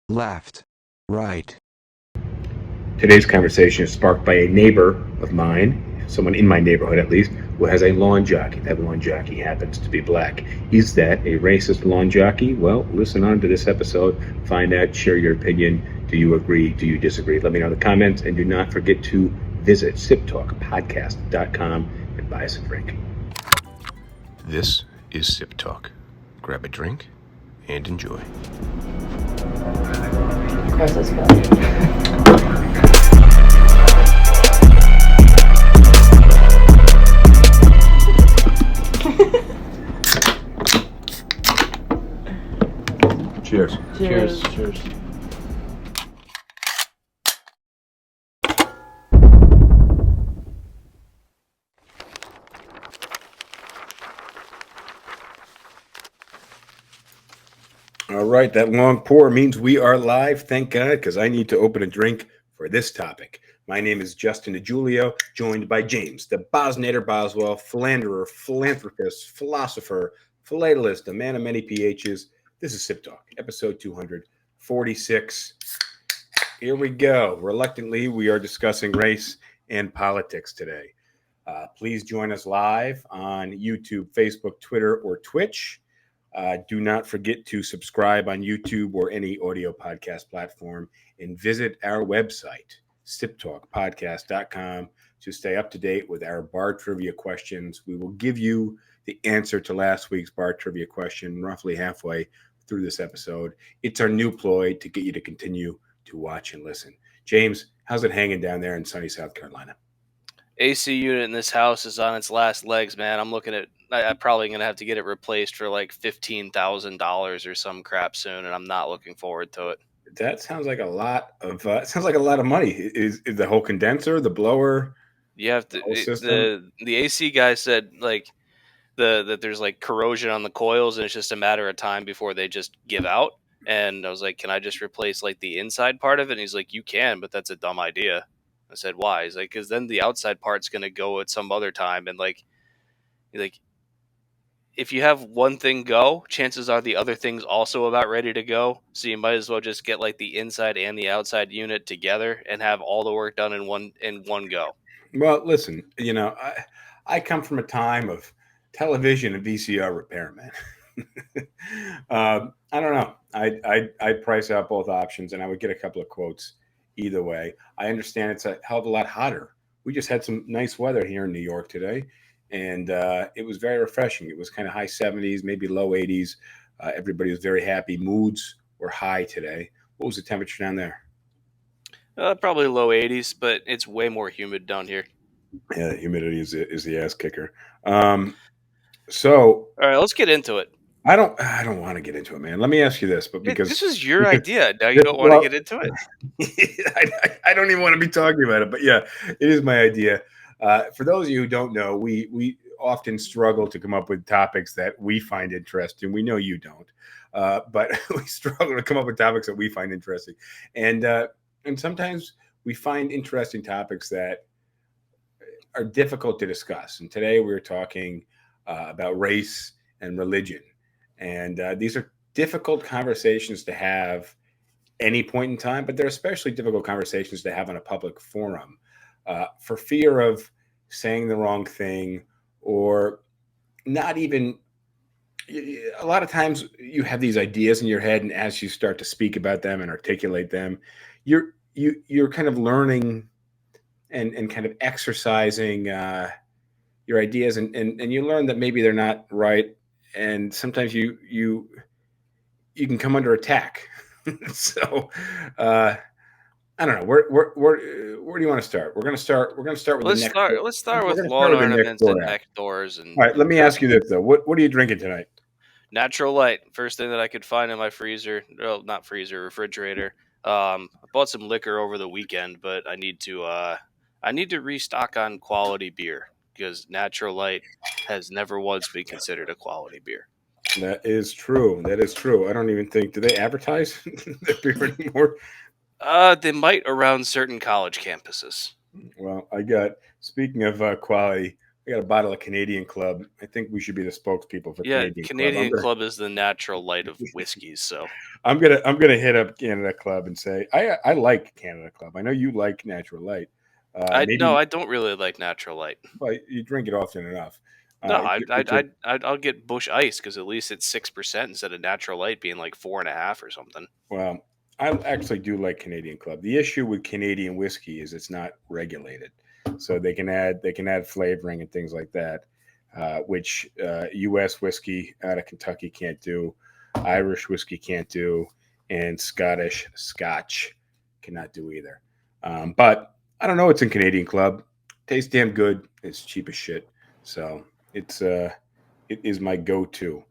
left, right. Today's conversation is sparked by a neighbor of mine, someone in my neighborhood at least, who has a lawn jockey. That lawn jockey happens to be black. Is that a racist lawn jockey? Well, listen on to this episode, find out, share your opinion. Do you agree? Do you disagree? Let me know in the comments, and do not forget to visit SipTalkPodcast.com and buy us a drink. This is Sip Talk. Grab a drink and enjoy. Of course, let's go. Cheers. Cheers. Cheers. All right, that long pour means we are live. Thank God, because I need to open a drink for this topic. My name is Justin DiGiulio, joined by James, the Bosnator Boswell, philanderer, philanthropist, philosopher, philatelist, a man of many PHs. This is Sip Talk, episode 246. Here we go. Reluctantly, we are discussing race and politics today. Please join us live on YouTube, Facebook, Twitter, or Twitch. Do not forget to subscribe on YouTube or any audio podcast platform, and visit our website, SipTalkPodcast.com, to stay up to date with our bar trivia questions. We will give you the answer to last week's bar trivia question roughly halfway through this episode. It's our new ploy to get you to continue to watch and listen. James, how's it hanging down there in sunny South Carolina? AC unit in this house is on its last legs, man. I'm looking at. I'm probably gonna have to get it replaced for like $15,000 or some crap soon, and I'm not looking forward to it. That sounds like a lot of money. Is the whole condenser, the blower, You have the to. whole system? The AC guy said like that there's like corrosion on the coils, and it's just a matter of time before they just give out. And I was like, can I just replace like the inside part of it? And he's like, you can, but that's a dumb idea. I said, why? He's like, because then the outside part's gonna go at some other time, and like if you have one thing go, chances are the other thing's also about ready to go. So you might as well just get like the inside and the outside unit together and have all the work done in one go. Well, listen, I come from a time of television and VCR repair, man. I don't know. I'd price out both options, and I would get a couple of quotes either way. I understand it's a hell of a lot hotter. We just had some nice weather here in New York today, and it was very refreshing. It was kind of high 70s, maybe low 80s. Everybody was very happy. Moods were high today. What was the temperature down there? Probably low 80s, but it's way more humid down here. Yeah, the humidity is the ass kicker. So All right, let's get into it. I don't want to get into it, man. Let me ask you this, but This is your idea. Now you don't want to well, get into it. I don't even want to be talking about it, but yeah, it is my idea. For those of you who don't know, we often struggle to come up with topics that we find interesting. We know you don't, but we struggle to come up with topics that we find interesting, and sometimes we find interesting topics that are difficult to discuss. And today we're talking about race and religion, and these are difficult conversations to have any point in time, but they're especially difficult conversations to have on a public forum for fear of saying the wrong thing or not even. A lot of times you have these ideas in your head, and as you start to speak about them and articulate them, you're kind of learning and kind of exercising your ideas, and you learn that maybe they're not right, and sometimes you can come under attack. So I don't know. Where do you want to start? We're gonna start with Let's the next. start. Let's start We're with gonna start lawn with the next ornaments door and app. neck doors and. All right. Let me ask you this though. What are you drinking tonight? Natural light, first thing that I could find in my freezer. Well, not freezer, refrigerator. I bought some liquor over the weekend, but I need to restock on quality beer because Natural Light has never once been considered a quality beer. That is true. That is true. I don't even think, do they advertise their beer anymore? They might around certain college campuses. Well, speaking of quality, I got a bottle of Canadian Club. I think we should be the spokespeople for Yeah, Canadian Club. Canadian Club is the natural light of whiskeys. So I'm gonna hit up Canada Club and say I like Canada Club. I know you like Natural Light. Maybe I don't really like natural light. well, you drink it often enough. No, It's a I'll get Bush Ice because at least it's 6% instead of natural light being like 4.5 or something. well, I actually do like Canadian Club. The issue with Canadian whiskey is it's not regulated, so they can add flavoring and things like that, which U.S. whiskey out of Kentucky can't do, Irish whiskey can't do, and Scotch cannot do either. But I don't know. It's in Canadian Club. Tastes damn good. It's cheap as shit. So it is my go-to.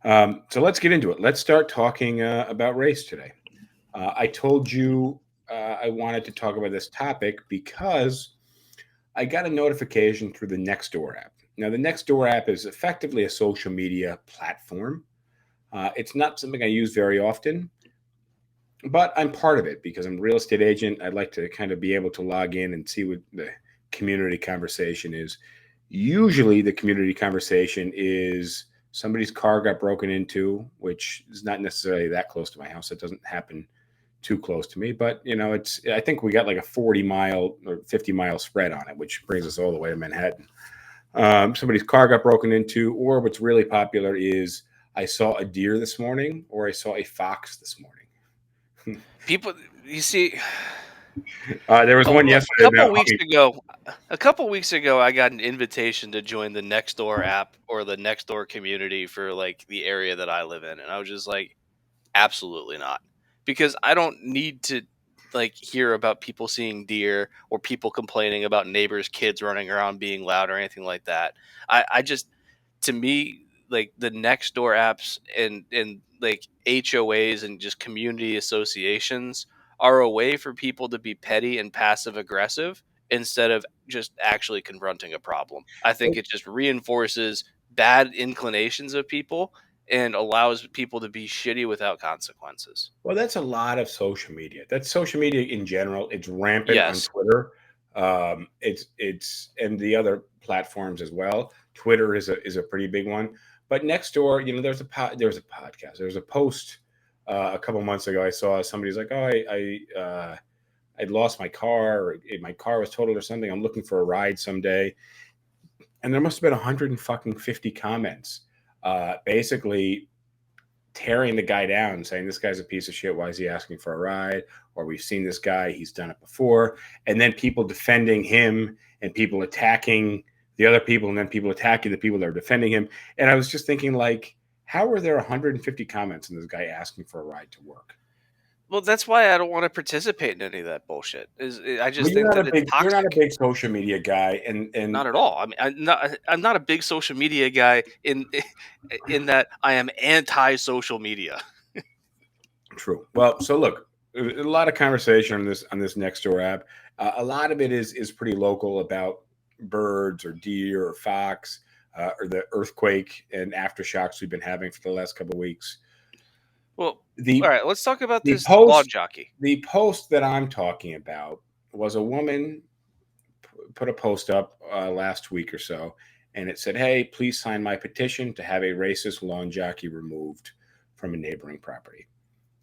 So let's get into it. Let's start talking about race today. I told you I wanted to talk about this topic because I got a notification through the Nextdoor app. Now, the Nextdoor app is effectively a social media platform. It's not something I use very often, but I'm part of it because I'm a real estate agent. I'd like to kind of be able to log in and see what the community conversation is. Usually, the community conversation is somebody's car got broken into, which is not necessarily that close to my house. It doesn't happen too close to me, but I think we got like a 40-mile or 50-mile spread on it, which brings us all the way to Manhattan. Somebody's car got broken into, or what's really popular is I saw a deer this morning, or I saw a fox this morning. People, you see, there was one yesterday. A couple weeks ago, I got an invitation to join the Nextdoor app or the Nextdoor community for like the area that I live in, and I was just like, absolutely not, because I don't need to like hear about people seeing deer or people complaining about neighbors' kids running around being loud or anything like that. I just, to me, like the Nextdoor apps and like HOAs and just community associations are a way for people to be petty and passive aggressive instead of just actually confronting a problem. I think it just reinforces bad inclinations of people and allows people to be shitty without consequences. Well, that's a lot of social media. That's social media in general. It's rampant on Yes. Twitter. It's and the other platforms as well. Twitter is a pretty big one. But Nextdoor, there's a podcast. There's a post a couple months ago. I saw somebody's like, "Oh, I'd lost my car, or my car was totaled or something. I'm looking for a ride someday." And there must have been 150 comments, basically tearing the guy down, saying this guy's a piece of shit. Why is he asking for a ride? Or we've seen this guy, he's done it before. And then people defending him and people attacking the other people, and then people attacking the people that are defending him. And I was just thinking, like, how are there 150 comments on this guy asking for a ride to work? Well, that's why I don't want to participate in any of that bullshit. I just Well, think that it's toxic. you're not a big social media guy, and Not at all. I mean, I'm not a big social media guy in that I am anti social media. True. Well, so look, a lot of conversation on this Nextdoor app. A lot of it is pretty local about birds or deer or fox or the earthquake and aftershocks we've been having for the last couple of weeks. Well, all right, let's talk about this post, law jockey. The post that I'm talking about was a woman put a post up last week or so, and it said, "Hey, please sign my petition to have a racist lawn jockey removed from a neighboring property."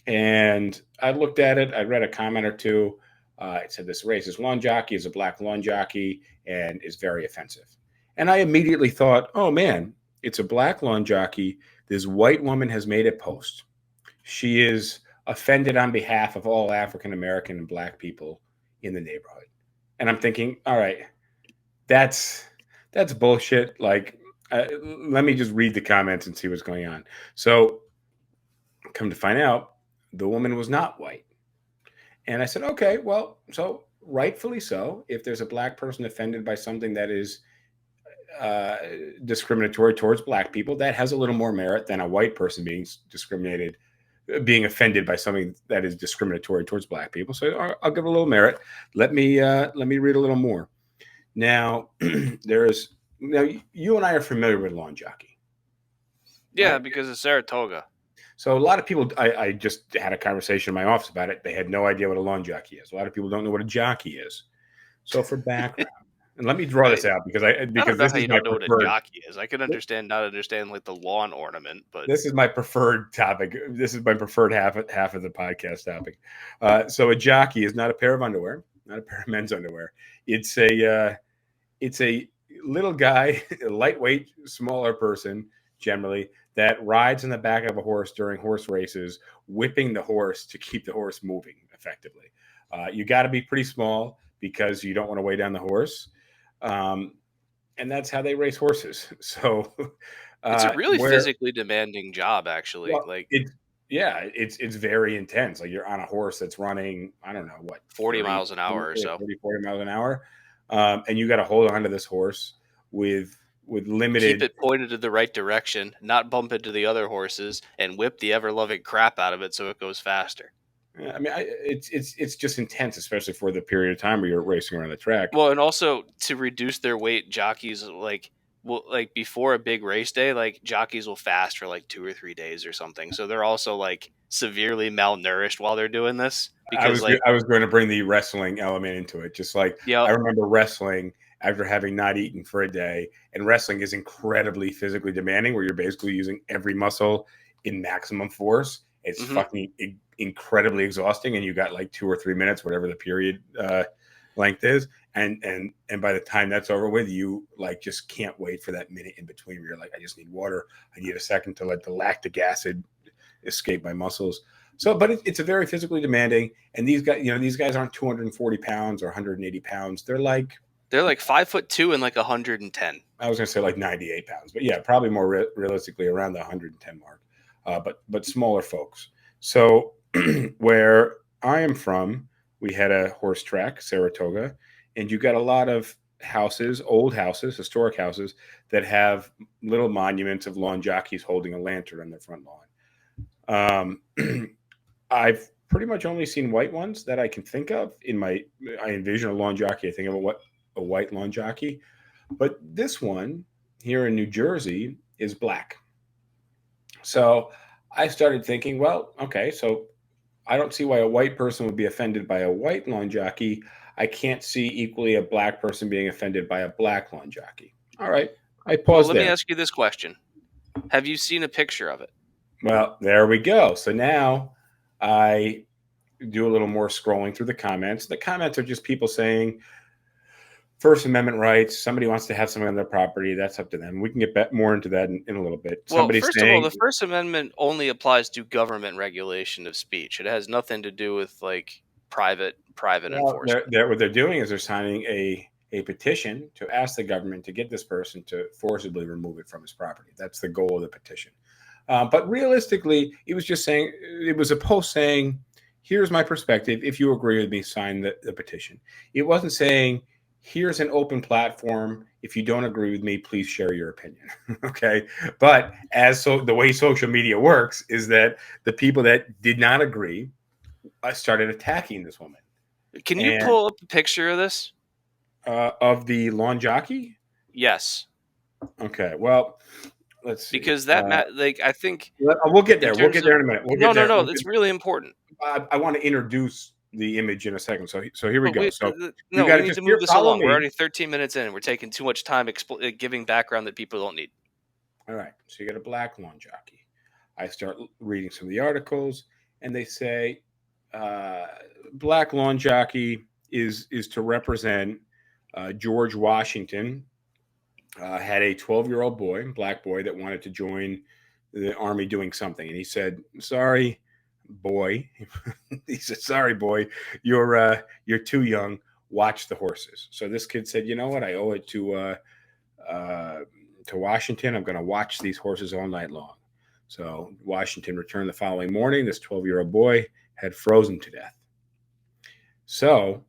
And I looked at it. I read a comment or two. It said this racist lawn jockey is a black lawn jockey and is very offensive. And I immediately thought, oh man, it's a black lawn jockey. This white woman has made a post. She is offended on behalf of all African American and black people in the neighborhood. And I'm thinking, all right, that's bullshit. Like, let me just read the comments and see what's going on. So, come to find out, the woman was not white. And I said, okay, well, so rightfully so. If there's a black person offended by something that is discriminatory towards black people, that has a little more merit than a white person being offended by something that is discriminatory towards black people. So I'll give it a little merit. Let me read a little more. Now, you and I are familiar with lawn jockey. Yeah, right? Because of Saratoga. So a lot of people, I just had a conversation in my office about it. They had no idea what a lawn jockey is. A lot of people don't know what a jockey is. So for background, And let me draw this out because I don't know this how is you my don't know what a preferred. jockey is. I can not understand like the lawn ornament, but This is my preferred topic. This is my preferred half of the podcast topic. So a jockey is not a pair of underwear, not a pair of men's underwear. It's a little guy, a lightweight, smaller person generally that rides in the back of a horse during horse races, whipping the horse to keep the horse moving effectively. You got to be pretty small because you don't want to weigh down the horse. And that's how they race horses. So it's a really where physically demanding job, actually. well, Like it's very intense. Like you're on a horse that's running, I don't know what, 40 miles an hour or so. 40 miles an hour. And you got to hold on to this horse with Keep limited. it pointed in the right direction, not bump into the other horses, and whip the ever loving crap out of it so it goes faster. I mean, it's just intense, especially for the period of time where you're racing around the track. Well, and also to reduce their weight, jockeys like before a big race day, like jockeys will fast for like 2 or 3 days or something. So they're also like severely malnourished while they're doing this because I was going to bring the wrestling element into it. Just like yeah, I remember wrestling after having not eaten for a day, and wrestling is incredibly physically demanding, where you're basically using every muscle in maximum force. It's fucking incredibly exhausting, and you got like 2 or 3 minutes, whatever the period length is, and by the time that's over with, you like just can't wait for that minute in between where you're like, I just need water. I need a second to let the lactic acid escape my muscles. So, but it's a very physically demanding, and these guys aren't 240 pounds or 180 pounds. They're like 5'2" and like 110. I was going to say like 98 pounds, but yeah, probably more realistically around the 110 mark. But smaller folks. So where I am from, we had a horse track, Saratoga, and you got a lot of houses, old houses, historic houses that have little monuments of lawn jockeys holding a lantern on their front lawn. I've pretty much only seen white ones that I can think of. I envision a lawn jockey. I think of a white lawn jockey, but this one here in New Jersey is black. So I started thinking, well, okay, so I don't see why a white person would be offended by a white lawn jockey. I can't see equally a black person being offended by a black lawn jockey. All right, I Well, paused let there. me ask you this question: have you seen a picture of it? Well, there we go. So now I do a little more scrolling through the comments. The comments are just people saying First Amendment rights. Somebody wants to have something on their property. That's up to them. We can get more into that in a little bit. Well, Somebody's first of all, saying, the First Amendment only applies to government regulation of speech. It has nothing to do with like private well, enforcement. what they're doing is they're signing a petition to ask the government to get this person to forcibly remove it from his property. That's the goal of the petition. But realistically, it was just saying, it was a post saying, here's my perspective. If you agree with me, sign the petition. It wasn't saying, here's an open platform. If you don't agree with me, please share your opinion. Okay. But the way social media works is that the people that did not agree started attacking this woman. Can you pull up a picture of this? Of the lawn jockey? Yes. Okay. Well, let's see. Because I think we'll get there. We'll get there in a minute. No. It's really important. I want to introduce the image in a second. So here we go. We need to move this along. We're already 13 minutes in. We're taking too much time giving background that people don't need. All right. So you got a black lawn jockey. I start reading some of the articles, and they say black lawn jockey is to represent George Washington. Had a 12-year-old boy, black boy, that wanted to join the army doing something, and he said, "Sorry, boy." He said, "Sorry, boy, you're too young. Watch the horses." So this kid said, "You know what? I owe it to Washington. I'm going to watch these horses all night long." So Washington returned the following morning. This 12-year-old boy had frozen to death. So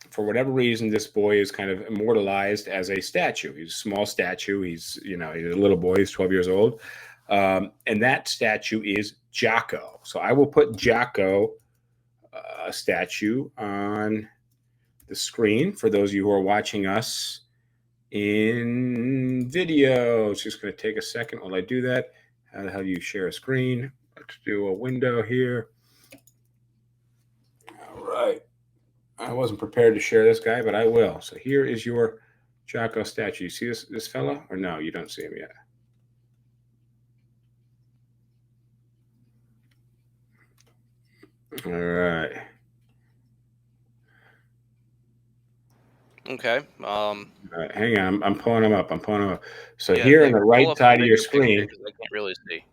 for whatever reason, this boy is kind of immortalized as a statue. He's a small statue. He's a little boy. He's 12 years old. And that statue is Jocko. So I will put Jocko statue on the screen for those of you who are watching us in video. It's just going to take a second while I do that. How the hell do you share a screen? Let's do a window here. All right. I wasn't prepared to share this guy, but I will. So here is your Jocko statue. You see this fella? Or no, you don't see him yet. All right. Okay. All right. Hang on. I'm pulling him up. So Yeah, here on the pull right up a side of your bigger picture screen, 'cause I can't really see.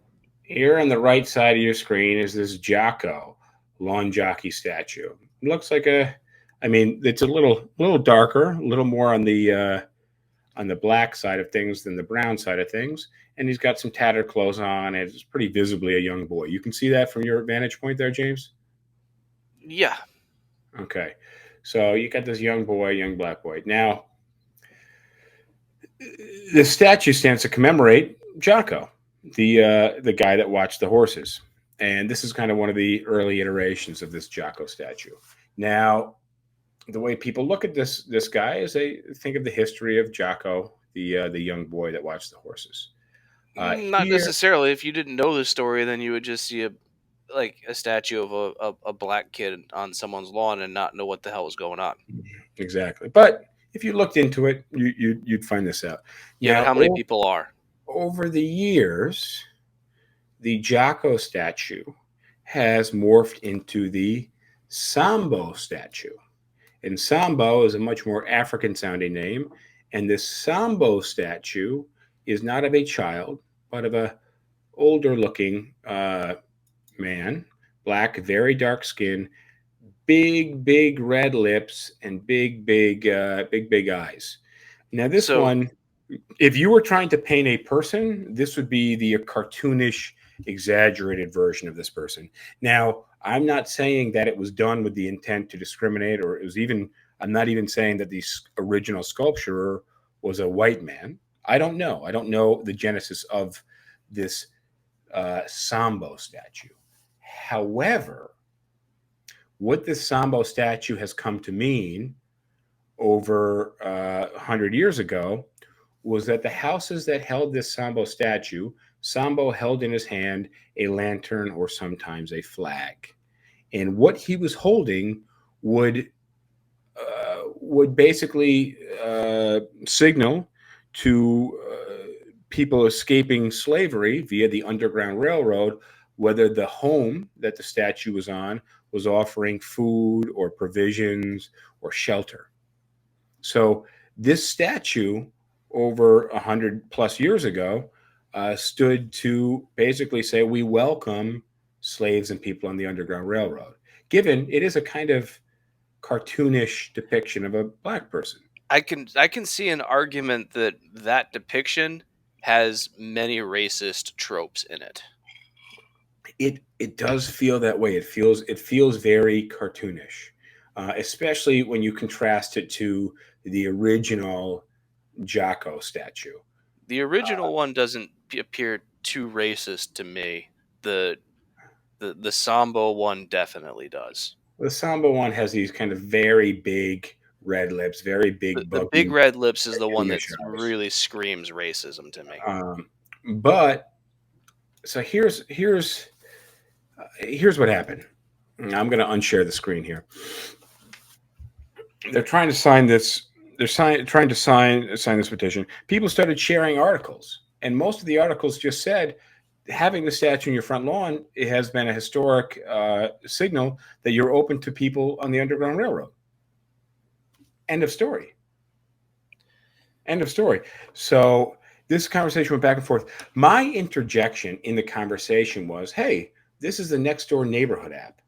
here on the right side of your screen is this Jocko lawn jockey statue. It looks like I mean, it's a little darker, a little more on the black side of things than the brown side of things. And he's got some tattered clothes on. And it's pretty visibly a young boy. You can see that from your vantage point there, James? Yeah. Okay. So you got this young boy, young black boy. Now, the statue stands to commemorate Jocko, the guy that watched the horses. And this is kind of one of the early iterations of this Jocko statue. Now, the way people look at this guy is they think of the history of Jocko, the young boy that watched the horses. Not Here, necessarily. If you didn't know the story, then you would just see a statue of a black kid on someone's lawn and not know what the hell was going on. exactly. But if you looked into it, you'd find this out. Yeah, but Now, how many people are? over the years, the Jocko statue has morphed into the Sambo statue. And Sambo is a much more African sounding name. And this Sambo statue is not of a child, but of a older looking man, black, very dark skin, big red lips, and big eyes. Now this So- one, if you were trying to paint a person, this would be the cartoonish, exaggerated version of this person. Now, I'm not saying that it was done with the intent to discriminate, or it was even, I'm not even saying that the original sculptor was a white man. I don't know. I don't know the genesis of this Sambo statue. However, what this Sambo statue has come to mean over 100 years ago was that the houses that held this Sambo statue, Sambo held in his hand a lantern or sometimes a flag. And what he was holding would basically signal to people escaping slavery via the Underground Railroad whether the home that the statue was on was offering food or provisions or shelter. So this statue over 100+ years ago stood to basically say we welcome slaves and people on the Underground Railroad, given it is a kind of cartoonish depiction of a black person. I can see an argument that depiction has many racist tropes in it. It does feel that way. It feels very cartoonish, especially when you contrast it to the original Jocko statue. The original one doesn't appear too racist to me. The Sambo one definitely does. The Samba one has these kind of very big red lips, very big. The big red lips is the one that cartoonish eyes. really screams racism to me. But so here's what happened. I'm going to unshare the screen here. They're trying to sign this. They're trying to sign this petition. People started sharing articles, and most of the articles just said, having the statue in your front lawn, it has been a historic signal that you're open to people on the Underground Railroad. End of story. End of story. So this conversation went back and forth. My interjection in the conversation was, hey, this is the next door neighborhood app.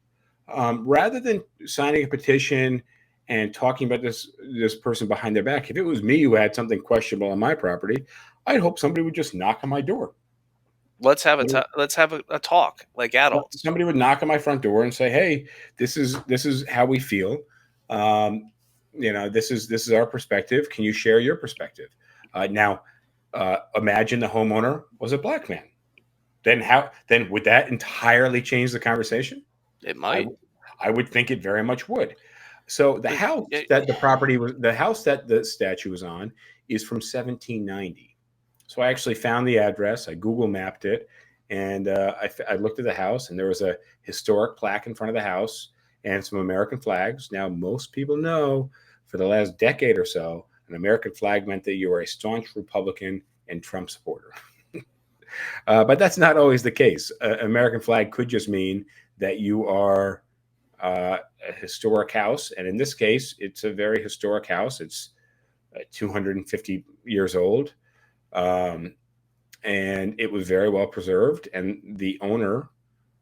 Rather than signing a petition and talking about this person behind their back, if it was me who had something questionable on my property, I'd hope somebody would just knock on my door. Let's have a talk like adults. Somebody would knock on my front door and say, hey, this is how we feel. This is our perspective. Can you share your perspective? Now, imagine the homeowner was a black man. Then would that entirely change the conversation? It might. I would think it very much would. So the house that the statue was on is from 1790. So I actually found the address. I Google mapped it, and I looked at the house, and there was a historic plaque in front of the house and some American flags. Now, most people know for the last decade or so, An American flag meant that you were a staunch Republican and Trump supporter. But that's not always the case. American flag could just mean that you are a historic house. And in this case, it's a very historic house. It's 250 years old. And it was very well preserved. And the owner,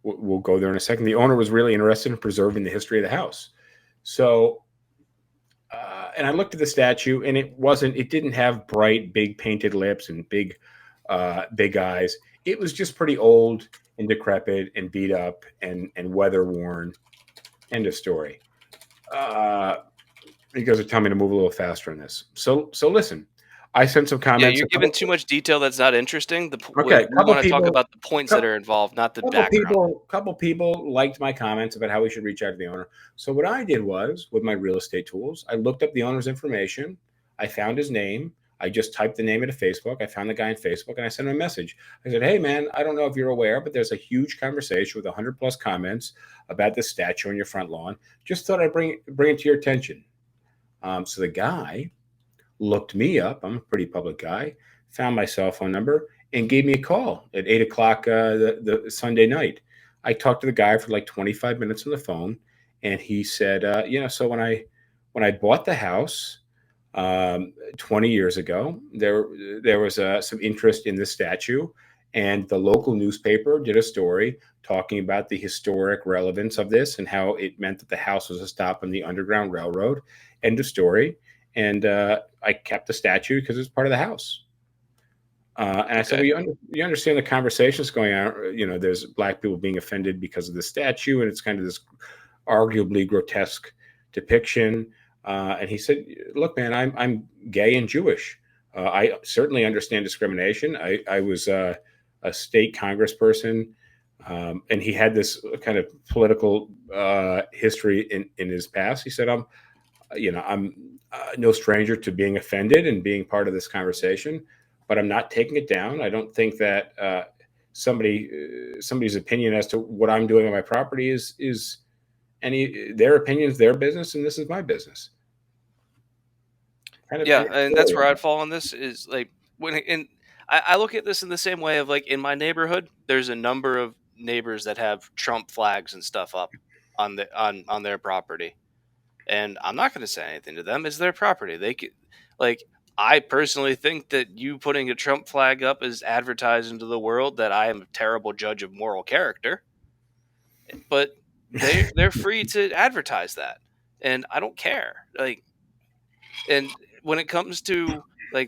we'll go there in a second, the owner was really interested in preserving the history of the house. So, and I looked at the statue, and it didn't have bright, big painted lips and big eyes. It was just pretty old and decrepit and beat up and weather worn. End of story. You guys are telling me to move a little faster on this. So listen, I sent some comments. Yeah, you're giving too much detail that's not interesting. Okay, we want to talk about the points that are involved, not the background. Couple people liked my comments about how we should reach out to the owner. So what I did was, with my real estate tools, I looked up the owner's information. I found his name. I just typed the name into Facebook. I found the guy on Facebook, and I sent him a message. I said, hey, man, I don't know if you're aware, but there's a huge conversation with 100+ comments about this statue on your front lawn. Just thought I'd bring it to your attention. So the guy looked me up. I'm a pretty public guy. Found my cell phone number and gave me a call at 8 o'clock the Sunday night. I talked to the guy for like 25 minutes on the phone, and he said, so when I bought the house 20 years ago, there was some interest in the statue, and the local newspaper did a story talking about the historic relevance of this and how it meant that the house was a stop on the Underground Railroad. End of story. And I kept the statue because it's part of the house. And I said, well, you understand the conversations going on. There's black people being offended because of the statue, and it's kind of this arguably grotesque depiction. And he said, look, man, I'm gay and Jewish. I certainly understand discrimination. I was a state congressperson, and he had this kind of political history in his past. He said, I'm no stranger to being offended and being part of this conversation, but I'm not taking it down. I don't think that somebody's opinion as to what I'm doing on my property is their opinion is their business, and this is my business. And that's where I'd fall on this. Is like I look at this in the same way of like in my neighborhood, there's a number of neighbors that have Trump flags and stuff up on their property. And I'm not going to say anything to them. It's their property. They could, I personally think that you putting a Trump flag up is advertising to the world that I am a terrible judge of moral character. But they're free to advertise that, and I don't care. And when it comes to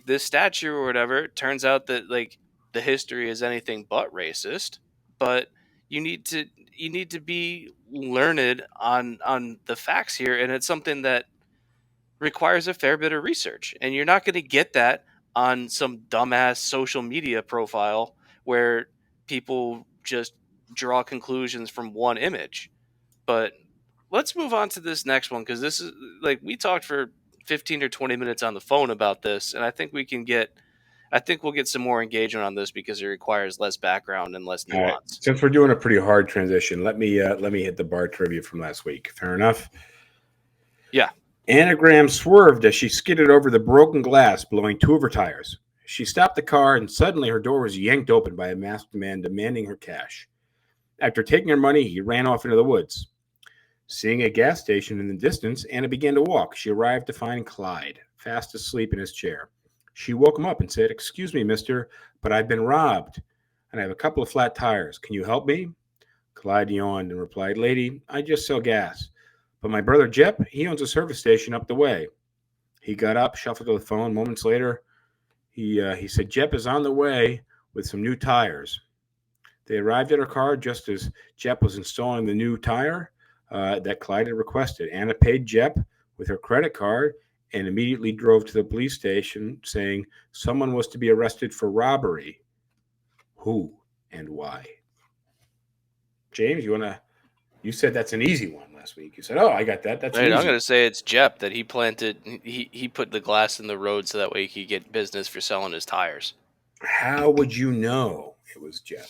this statue or whatever, it turns out that the history is anything but racist. But you need to be learned on the facts here, and it's something that requires a fair bit of research, and you're not going to get that on some dumbass social media profile where people just draw conclusions from one image. But let's move on to this next one, because this is we talked for 15 or 20 minutes on the phone about this, and I think we'll get some more engagement on this because it requires less background and less nuance. Right. Since we're doing a pretty hard transition, let me hit the bar trivia from last week. Fair enough? Yeah. Anagram swerved as she skidded over the broken glass, blowing 2 of her tires. She stopped the car, and suddenly her door was yanked open by a masked man demanding her cash. After taking her money, he ran off into the woods. Seeing a gas station in the distance, Anna began to walk. She arrived to find Clyde, fast asleep in his chair. She woke him up and said, "Excuse me, mister, but I've been robbed, and I have a couple of flat tires. Can you help me?" Clyde yawned and replied, "Lady, I just sell gas. But my brother Jep, he owns a service station up the way." He got up, shuffled to the phone. Moments later, he said, "Jep is on the way with some new tires." They arrived at her car just as Jep was installing the new tire that Clyde had requested. Anna paid Jep with her credit card and immediately drove to the police station saying someone was to be arrested for robbery. Who and why? James, you said that's an easy one last week. You said, "Oh, I got that. That's right, easy." I'm going to say it's Jep, that he put the glass in the road so that way he could get business for selling his tires. How would you know it was Jep?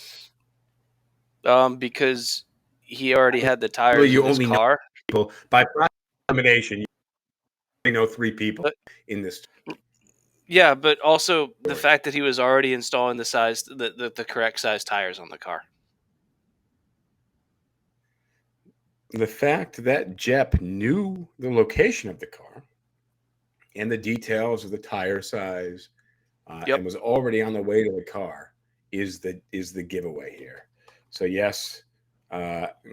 Because he already had the tires in his car. People by approximation. know 3 people But- in this. Yeah, but also the fact that he was already installing the correct size tires on the car. The fact that Jep knew the location of the car and the details of the tire size and was already on the way to the car is the giveaway here. So yes,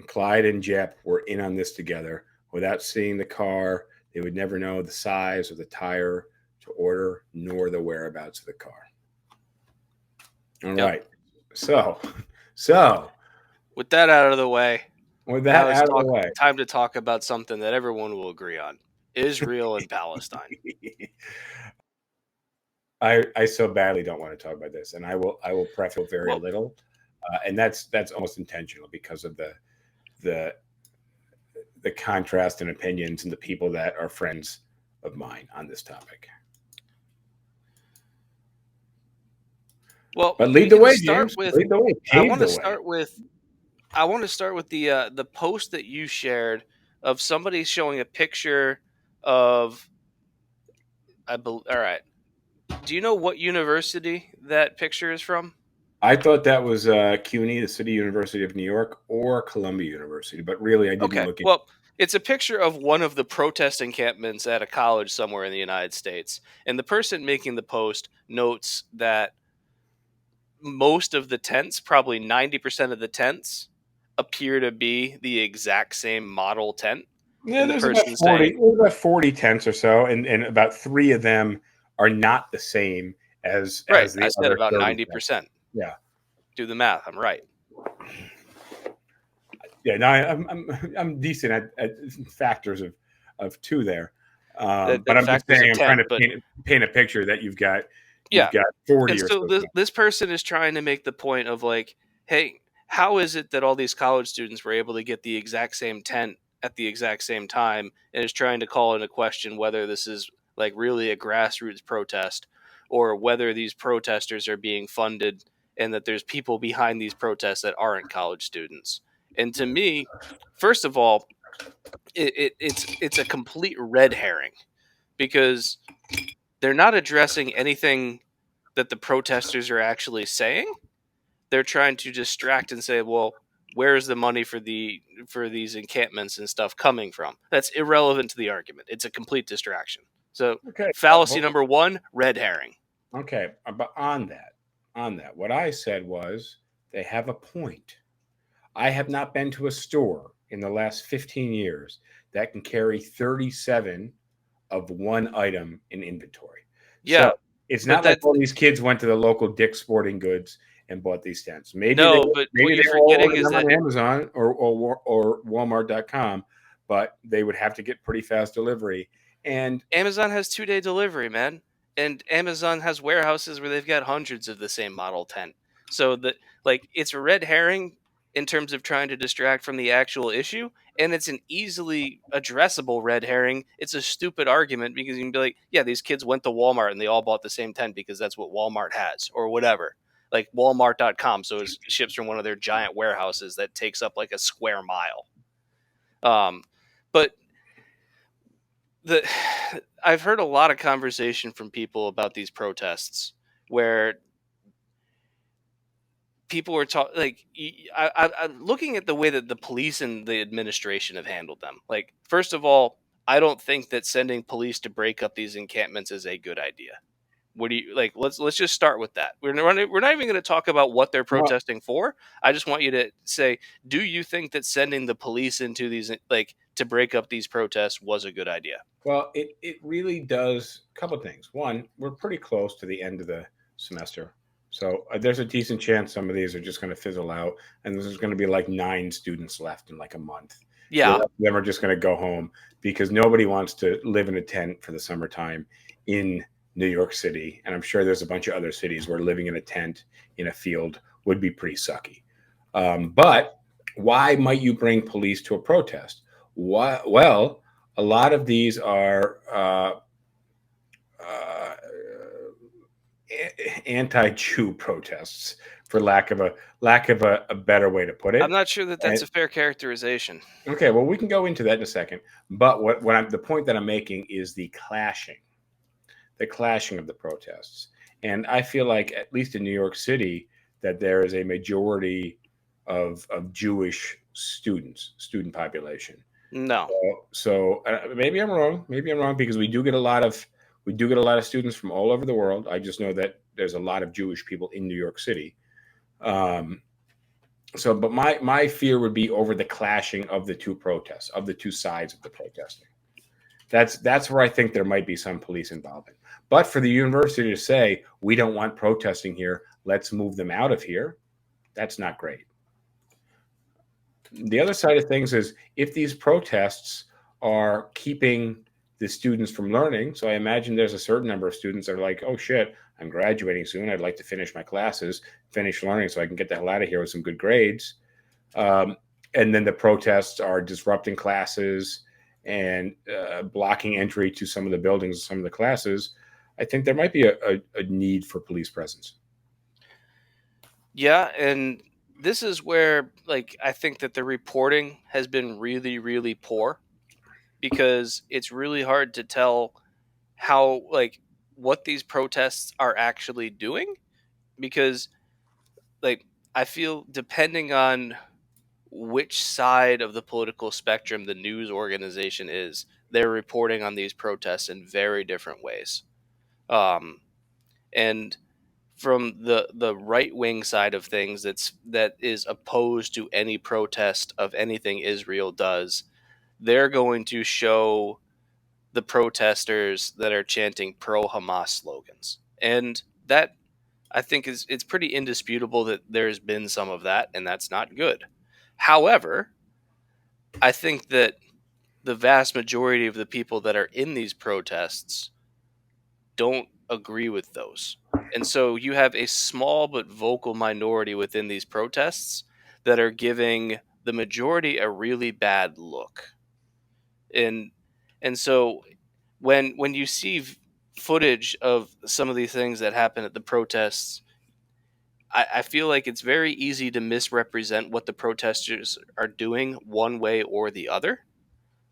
Clyde and Jep were in on this together. Without seeing the car, they would never know the size of the tire to order nor the whereabouts of the car. All right. So with that out of the way, with that out of the way, time to talk about something that everyone will agree on: Israel and Palestine. I so badly don't want to talk about this, and I will preface very little, and that's almost intentional because of the contrast in opinions and the people that are friends of mine on this topic. Well, but lead the way, James. Lead the way. I want to start with the post that you shared of somebody showing a picture of. All right. Do you know what university that picture is from? I thought that was CUNY, the City University of New York, or Columbia University, but really I didn't look at. Well, it's a picture of one of the protest encampments at a college somewhere in the United States, and the person making the post notes that most of the tents, probably 90% of the tents, appear to be the exact same model tent. Yeah, there's about 40 tents or so, and about 3 of them are not the same as right. As the I said other about 90%. Yeah, do the math. I'm right. Yeah, no, I'm decent at factors of 2 there, but I'm just saying I'm trying to paint a picture that you've got 40 and or so. This person is trying to make the point of like, hey, how is it that all these college students were able to get the exact same tent at the exact same time, and is trying to call into question whether this is like really a grassroots protest or whether these protesters are being funded and that there's people behind these protests that aren't college students. And to me, first of all, it's a complete red herring because they're not addressing anything that the protesters are actually saying. They're trying to distract and say, well, where's the money for these encampments and stuff coming from? That's irrelevant to the argument. It's a complete distraction. So fallacy number 1, red herring. Okay, but on that, what I said was they have a point. I have not been to a store in the last 15 years that can carry 37 of one item in inventory. Yeah. So it's not like all these kids went to the local Dick's Sporting Goods and bought these tents. Maybe but what you're forgetting is that on Amazon or Walmart.com, but they would have to get pretty fast delivery. And Amazon has 2-day delivery, man. And Amazon has warehouses where they've got hundreds of the same model tent. So that it's a red herring in terms of trying to distract from the actual issue, and it's an easily addressable red herring. It's a stupid argument because you can be like, yeah, these kids went to Walmart and they all bought the same tent because that's what Walmart has or whatever. Like Walmart.com, so it ships from one of their giant warehouses that takes up like a square mile. But I've heard a lot of conversation from people about these protests where people were talking like I'm looking at the way that the police and the administration have handled them. Like, first of all, I don't think that sending police to break up these encampments is a good idea. What do you like? Let's just start with that. We're not even going to talk about what they're protesting for. I just want you to say, do you think that sending the police into these to break up these protests was a good idea? Well, it really does a couple of things. One, we're pretty close to the end of the semester. So there's a decent chance some of these are just going to fizzle out, and there's going to be like 9 students left in like a month. Yeah, them are just going to go home because nobody wants to live in a tent for the summertime in New York City, and I'm sure there's a bunch of other cities where living in a tent in a field would be pretty sucky. But why might you bring police to a protest? Why? Well, a lot of these are anti-Jew protests, for lack of a better way to put it. I'm not sure that that's a fair characterization. Okay, well, we can go into that in a second. But the point that I'm making is the clashing of the protests. And I feel like, at least in New York City, that there is a majority of Jewish student population. No. So maybe I'm wrong. Maybe I'm wrong, because we do get a lot of students from all over the world. I just know that there's a lot of Jewish people in New York City. But my fear would be over the clashing of the two protests, of the two sides of the protesting. That's where I think there might be some police involvement. But for the university to say, we don't want protesting here, let's move them out of here, that's not great. The other side of things is, if these protests are keeping the students from learning, so I imagine there's a certain number of students that are like, oh shit, I'm graduating soon, I'd like to finish my classes, finish learning so I can get the hell out of here with some good grades. And then the protests are disrupting classes and blocking entry to some of the buildings, some of the classes. I think there might be a need for police presence. Yeah, and this is where, like, I think that the reporting has been really, really poor, because it's really hard to tell how, like, what these protests are actually doing, because, like, I feel, depending on which side of the political spectrum the news organization is, they're reporting on these protests in very different ways. And from the right wing side of things, that is opposed to any protest of anything Israel does, they're going to show the protesters that are chanting pro Hamas slogans, and that, I think, it's pretty indisputable that there's been some of that, and that's not good. However, I think that the vast majority of the people that are in these protests don't agree with those. And so you have a small but vocal minority within these protests that are giving the majority a really bad look. And so when you see footage of some of these things that happen at the protests, I feel like it's very easy to misrepresent what the protesters are doing one way or the other.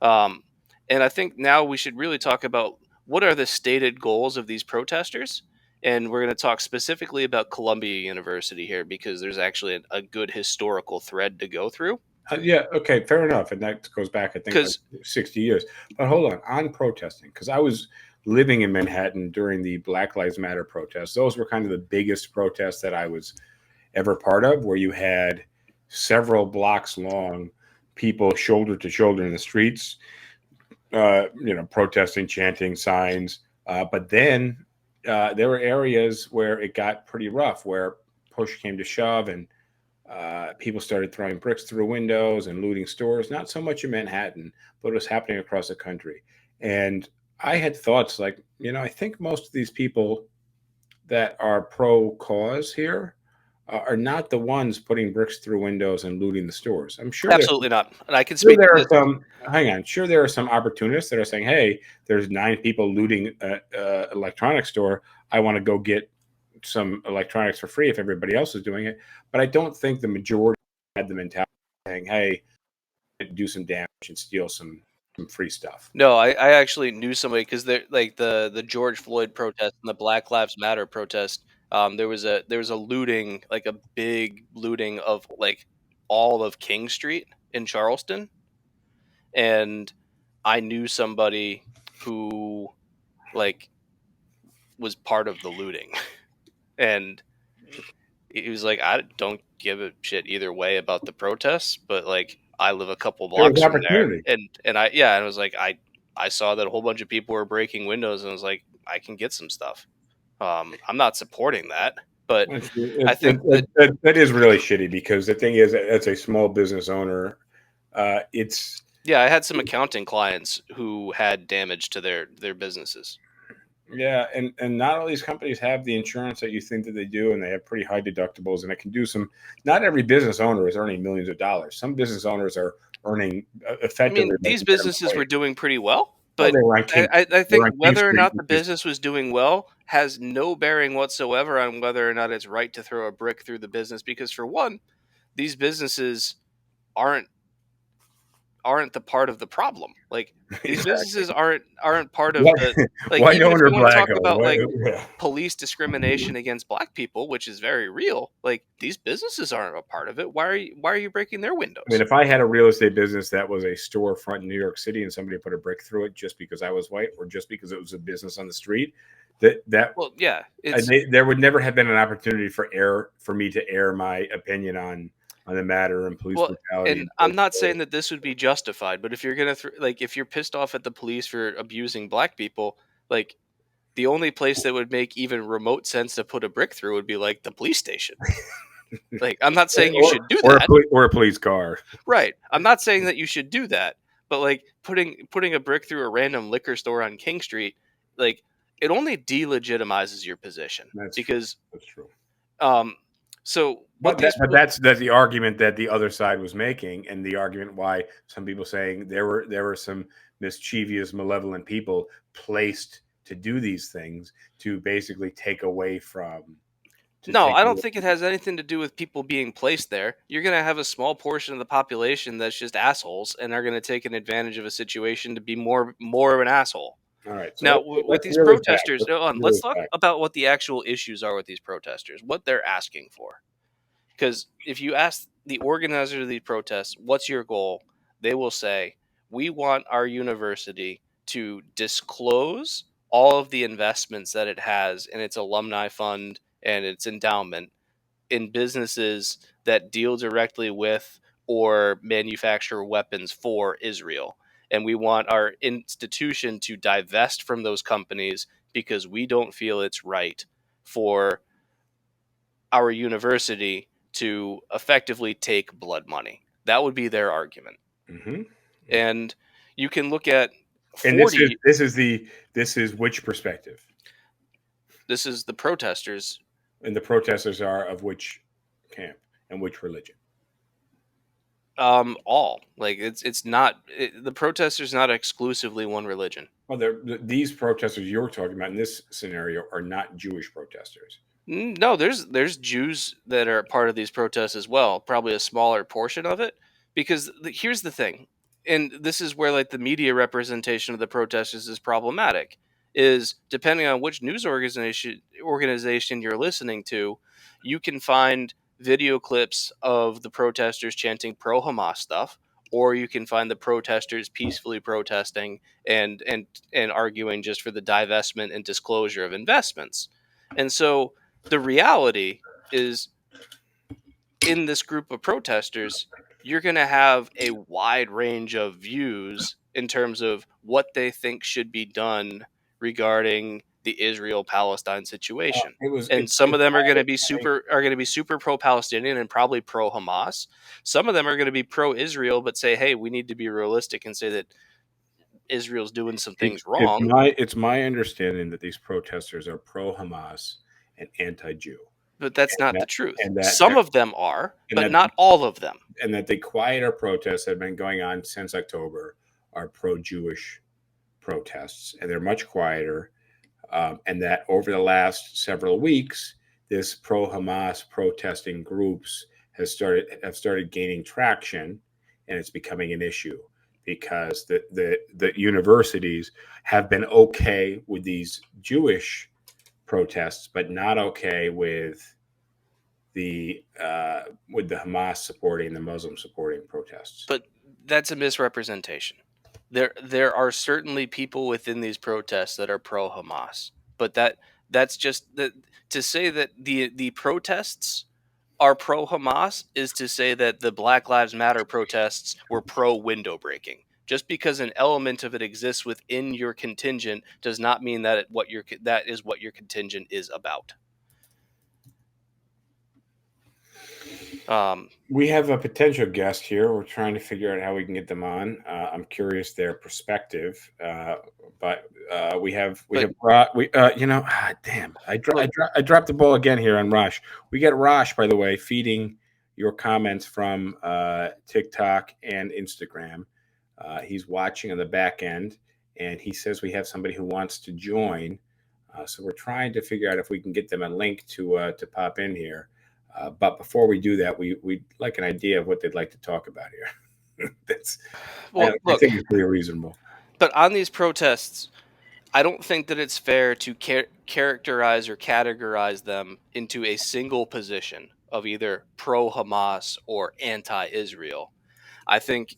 And I think now we should really talk about what are the stated goals of these protesters. And we're going to talk specifically about Columbia University here, because there's actually a good historical thread to go through. Yeah, okay, fair enough. And that goes back, I think, like 60 years. But hold on protesting, because I was living in Manhattan during the Black Lives Matter protests. Those were kind of the biggest protests that I was ever part of, where you had several blocks long people shoulder to shoulder in the streets, protesting, chanting, signs. But then there were areas where it got pretty rough, where push came to shove, and people started throwing bricks through windows and looting stores. Not so much in Manhattan, but it was happening across the country. And I had thoughts like, I think most of these people that are pro-cause here are not the ones putting bricks through windows and looting the stores. I'm sure absolutely not. And I can speak there to are some. Hang on, sure there are some opportunists that are saying, "Hey, there's 9 people looting an electronics store. I want to go get some electronics for free if everybody else is doing it." But I don't think the majority had the mentality saying, "Hey, do some damage and steal some free stuff." No, I actually knew somebody, because they're like the George Floyd protest and the Black Lives Matter protest. There was a looting, like a big looting of like all of King Street in Charleston, and I knew somebody who like was part of the looting, and he was like, I don't give a shit either way about the protests, but like I live a couple blocks from there, and I was like, I saw that a whole bunch of people were breaking windows, and I was like, I can get some stuff. I'm not supporting that, but I think that is really shitty, because the thing is, as a small business owner, it's I had some accounting clients who had damage to their businesses. Yeah, and not all these companies have the insurance that you think that they do, and they have pretty high deductibles, and it can do some. Not every business owner is earning millions of dollars. Some business owners are earning effectively. I mean, these businesses were doing pretty well. But they were on King. I They were think on King whether or Street, not the which is- business was doing well has no bearing whatsoever on whether or not it's right to throw a brick through the business. Because for one, these businesses aren't the part of the problem. Like these exactly. businesses aren't part of Why, the like. why Even no if one you want to black? talk about like Yeah. police discrimination against black people, which is very real, like these businesses aren't a part of it. Why are you breaking their windows? I mean, if I had a real estate business that was a storefront in New York City and somebody put a brick through it just because I was white or just because it was a business on the street, Well, yeah, there would never have been an opportunity for me to air my opinion on the matter and police well, brutality. and I'm not saying that this would be justified, but if you're gonna like if you're pissed off at the police for abusing black people, like the only place that would make even remote sense to put a brick through would be like the police station. Like I'm not saying you should do that. Or a police car. Right. I'm not saying that you should do that, but like putting a brick through a random liquor store on King Street, like it only delegitimizes your position. Because that's true. So But that's the argument that the other side was making, and the argument why some people saying there were some mischievous, malevolent people placed to do these things to basically take away from. No, I don't think it has anything to do with people being placed there. You're going to have a small portion of the population that's just assholes and are going to take an advantage of a situation to be more of an asshole. All right. So now, with these protesters, let's talk about what the actual issues are with these protesters, what they're asking for. Because if you ask the organizers of these protests, what's your goal? They will say, we want our university to disclose all of the investments that it has in its alumni fund and its endowment in businesses that deal directly with or manufacture weapons for Israel. And we want our institution to divest from those companies because we don't feel it's right for our university to effectively take blood money. That would be their argument. Mm-hmm. And you can look at 40. And this is which perspective? This is the protesters. And the protesters are of which camp and which religion? All. Like it's not the protesters not exclusively one religion. Well, these protesters you're talking about in this scenario are not Jewish protesters. No, there's Jews that are part of these protests as well. Probably a smaller portion of it, because here's the thing, and this is where like the media representation of the protesters is problematic. Is depending on which news organization you're listening to, you can find video clips of the protesters chanting pro-Hamas stuff, or you can find the protesters peacefully protesting and arguing just for the divestment and disclosure of investments. And so the reality is, in this group of protesters, you're going to have a wide range of views in terms of what they think should be done regarding the Israel-Palestine situation. Some of them are going to be super pro-Palestinian and probably pro-Hamas. Some of them are going to be pro-Israel, but say, hey, we need to be realistic and say that Israel's doing some things wrong. It's my understanding that these protesters are pro-Hamas and anti-Jew. But that's not the truth. Some of them are, but not all of them. And that the quieter protests that have been going on since October are pro-Jewish protests, and they're much quieter. And that over the last several weeks, this pro-Hamas protesting groups have started gaining traction, and it's becoming an issue because the universities have been okay with these Jewish protests, but not okay with the Hamas supporting, the Muslim supporting protests. But that's a misrepresentation. There are certainly people within these protests that are pro-Hamas, but that's just to say that the protests are pro-Hamas is to say that the Black Lives Matter protests were pro-window breaking. Just because an element of it exists within your contingent does not mean that that is what your contingent is about. We have a potential guest here. We're trying to figure out how we can get them on. I'm curious their perspective, but we have damn. I dropped the ball again here on Rosh. We get Rosh, by the way, feeding your comments from TikTok and Instagram. He's watching on the back end, and he says we have somebody who wants to join. So we're trying to figure out if we can get them a link to pop in here. But before we do that, we'd like an idea of what they'd like to talk about here. That's Well, I look, think it's pretty reasonable. but on these protests, I don't think that it's fair to characterize or categorize them into a single position of either pro-Hamas or anti-Israel. I think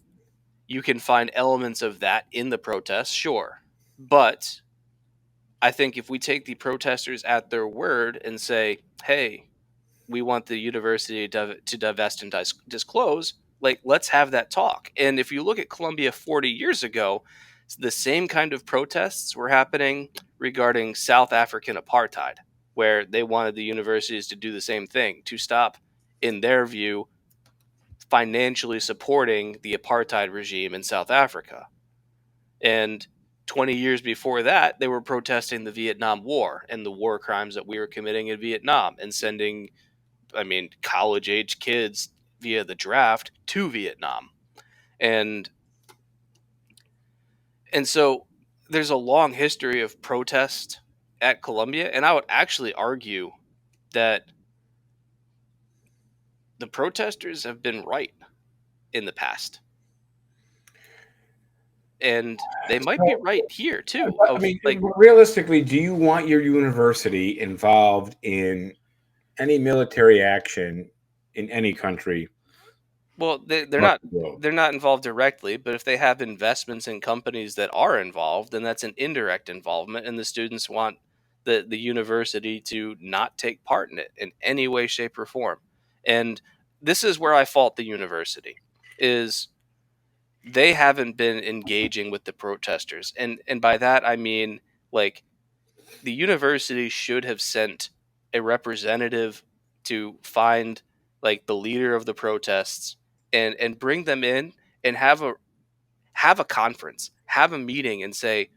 you can find elements of that in the protests, sure. But I think if we take the protesters at their word and say, hey, we want the university to divest and disclose, like, let's have that talk. And if you look at Columbia 40 years ago, the same kind of protests were happening regarding South African apartheid, where they wanted the universities to do the same thing, to stop, in their view, financially supporting the apartheid regime in South Africa. And 20 years before that, they were protesting the Vietnam War and the war crimes that we were committing in Vietnam and sending, college age kids via the draft to Vietnam. And so there's a long history of protest at Columbia. And I would actually argue that the protesters have been right in the past. And they might be right here too. Realistically, do you want your university involved in any military action in any country? Well, they're not involved directly, but if they have investments in companies that are involved, then that's an indirect involvement, and the students want the university to not take part in it in any way, shape, or form. And this is where I fault the university, is they haven't been engaging with the protesters. And by that I mean, like, the university should have sent a representative to find, like, the leader of the protests and bring them in and have a conference, have a meeting and say,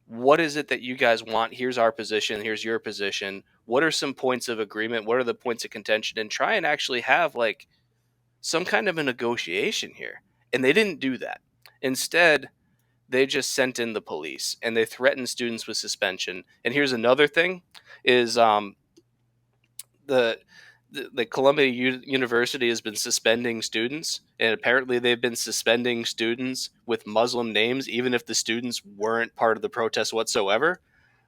what is it that you guys want? Here's our position, here's your position. What are some points of agreement? What are the points of contention? And try and actually have, like, some kind of a negotiation here. And they didn't do that. Instead, they just sent in the police and they threatened students with suspension. And here's another thing is the Columbia University has been suspending students, and apparently they've been suspending students with Muslim names, even if the students weren't part of the protest whatsoever.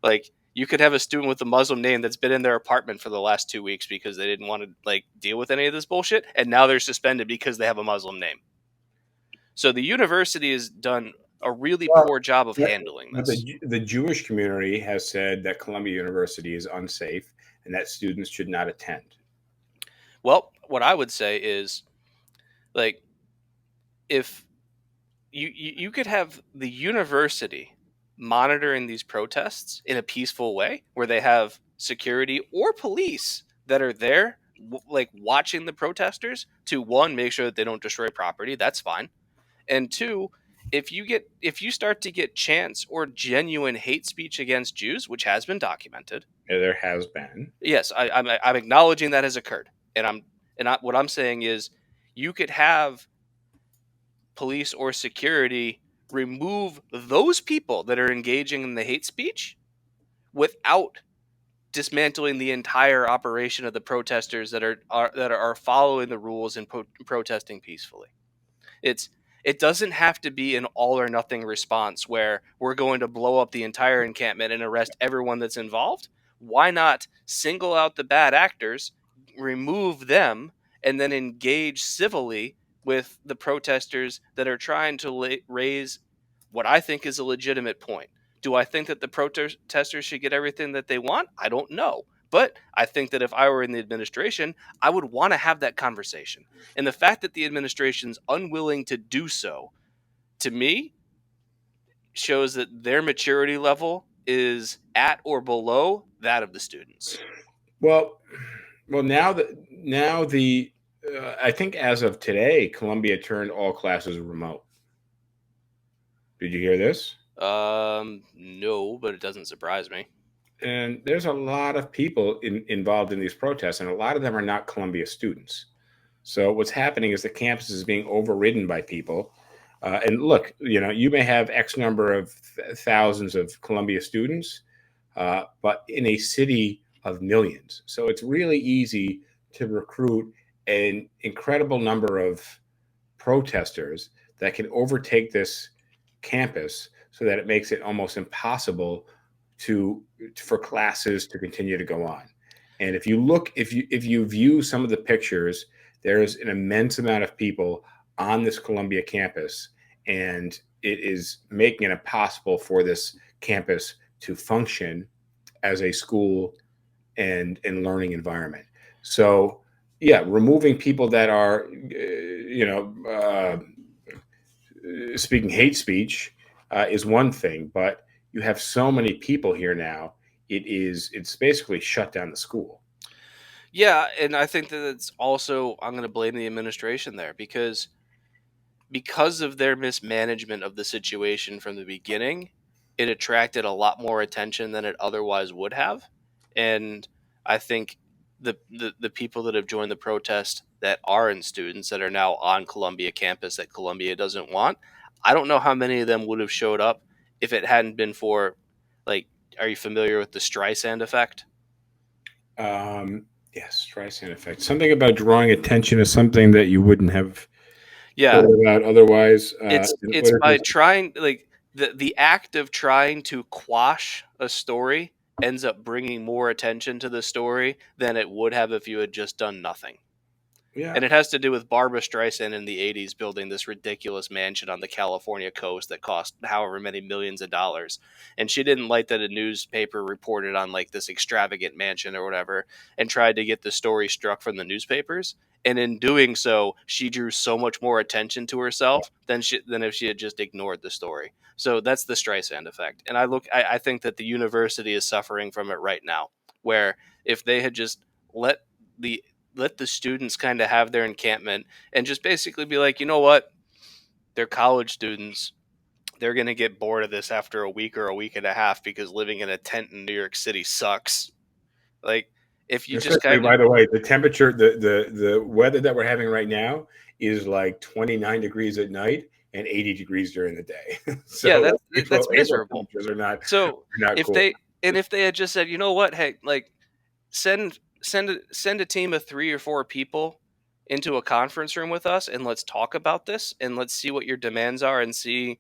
Like, you could have a student with a Muslim name that's been in their apartment for the last 2 weeks because they didn't want to, like, deal with any of this bullshit, and now they're suspended because they have a Muslim name. So the university has done a really poor job of handling this. The Jewish community has said that Columbia University is unsafe and that students should not attend. Well, what I would say is, like, if you could have the university monitoring these protests in a peaceful way, where they have security or police that are there, like, watching the protesters to, one, make sure that they don't destroy property. That's fine. And two, if you start to get chance or genuine hate speech against Jews, which has been documented, there has been. Yes, I'm acknowledging that has occurred, what I'm saying is, you could have police or security remove those people that are engaging in the hate speech without dismantling the entire operation of the protesters that are following the rules and protesting peacefully. It doesn't have to be an all or nothing response where we're going to blow up the entire encampment and arrest everyone that's involved. Why not single out the bad actors, remove them, and then engage civilly with the protesters that are trying to raise what I think is a legitimate point? Do I think that the protesters should get everything that they want? I don't know. But I think that if I were in the administration, I would want to have that conversation. And the fact that the administration's unwilling to do so, to me, shows that their maturity level is at or below that of the students. Well, now I think as of today, Columbia turned all classes remote. Did you hear this? No, but it doesn't surprise me. And there's a lot of people involved in these protests, and a lot of them are not Columbia students. So what's happening is the campus is being overridden by people And look, you may have X number of thousands of Columbia students, but in a city of millions. So it's really easy to recruit an incredible number of protesters that can overtake this campus so that it makes it almost impossible for classes to continue to go on. And if you view some of the pictures, there's an immense amount of people on this Columbia campus, and it is making it impossible for this campus to function as a school and learning environment. So yeah, removing people that are speaking hate speech is one thing, but you have so many people here now. It's basically shut down the school. Yeah, and I think that it's also, I'm going to blame the administration there because of their mismanagement of the situation from the beginning, it attracted a lot more attention than it otherwise would have. And I think the people that have joined the protest that aren't students that are now on Columbia campus that Columbia doesn't want, I don't know how many of them would have showed up if it hadn't been for, like, are you familiar with the Streisand effect? Yes, Streisand effect. Something about drawing attention to something that you wouldn't have Yeah, thought about otherwise. it's by trying, like, the act of trying to quash a story ends up bringing more attention to the story than it would have if you had just done nothing. Yeah. And it has to do with Barbra Streisand in the 80s building this ridiculous mansion on the California coast that cost however many millions of dollars. And she didn't like that a newspaper reported on like this extravagant mansion or whatever and tried to get the story struck from the newspapers. And in doing so, she drew so much more attention to herself than if she had just ignored the story. So that's the Streisand effect. And I think that the university is suffering from it right now, where if they had just let the students kind of have their encampment and just basically be like, you know what? They're college students. They're going to get bored of this after a week or a week and a half because living in a tent in New York City sucks. Like, if you just Especially, kind of, by the way, the temperature, the weather that we're having right now is like 29 degrees at night and 80 degrees during the day. So yeah, that's April miserable. temperatures are So not if cool. they had just said, you know what, hey, like, send a team of 3 or 4 people into a conference room with us and let's talk about this and let's see what your demands are and see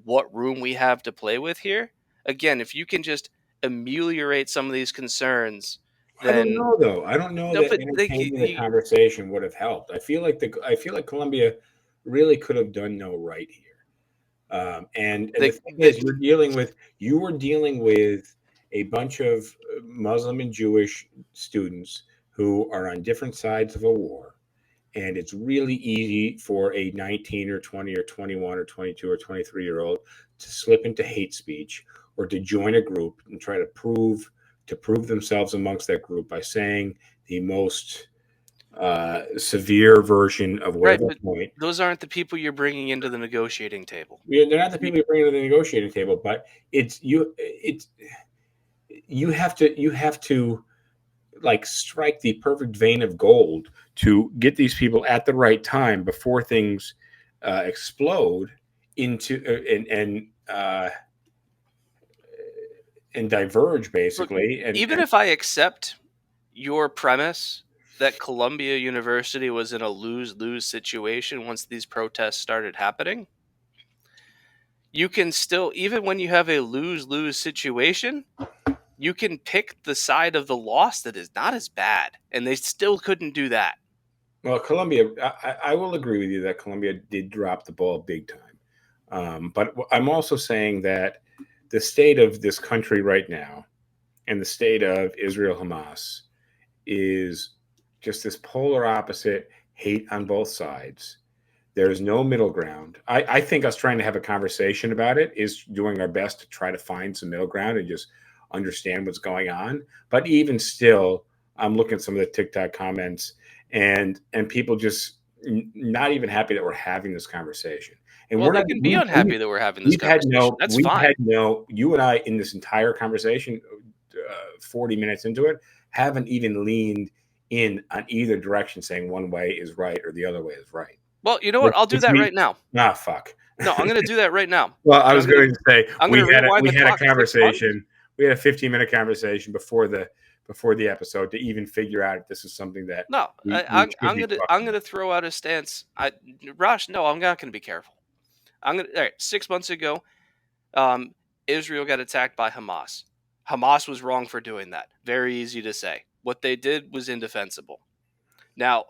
what room we have to play with here. Again, if you can just ameliorate some of these concerns, I don't then know though. I don't know no, that but entertaining the conversation would have helped. I feel like Columbia really could have done no right here. And the thing is, you were dealing with a bunch of Muslim and Jewish students who are on different sides of a war, and it's really easy for a 19 or 20 or 21 or 22 or 23-year-old to slip into hate speech or to join a group and try to prove themselves amongst that group by saying the most severe version of right, whatever but point. those aren't the people you're bringing into the negotiating table. They're not the people you bring to the negotiating table, but you have to like strike the perfect vein of gold to get these people at the right time before things explode into and diverge basically. Even if I accept your premise that Columbia University was in a lose-lose situation once these protests started happening, you can still, even when you have a lose-lose situation, you can pick the side of the loss that is not as bad, and they still couldn't do that. Well, Columbia, I will agree with you that Columbia did drop the ball big time. But I'm also saying that the state of this country right now and the state of Israel Hamas is just this polar opposite hate on both sides. There's no middle ground. I think us trying to have a conversation about it is doing our best to try to find some middle ground and just understand what's going on. But even still, I'm looking at some of the TikTok comments and people just not even happy that we're having this conversation. And Well, we're they not. can be unhappy that we're having this We've had conversation. That's fine. you and I in this entire conversation, 40 minutes into it, haven't even leaned in on either direction saying one way is right or the other way is right. Well, you know what? I'll do It's that me. right now. Ah, fuck. No, I'm going to do that right now. Well, I was going to say I'm we going to had rewind we the had a clock 6 months. conversation. We had a 15-minute conversation before the episode to even figure out if this is something that No, we I'm should be talking gonna throw out a stance. Rosh, no, I'm not gonna be careful. All right. 6 months ago, Israel got attacked by Hamas. Hamas was wrong for doing that. Very easy to say. What they did was indefensible. Now,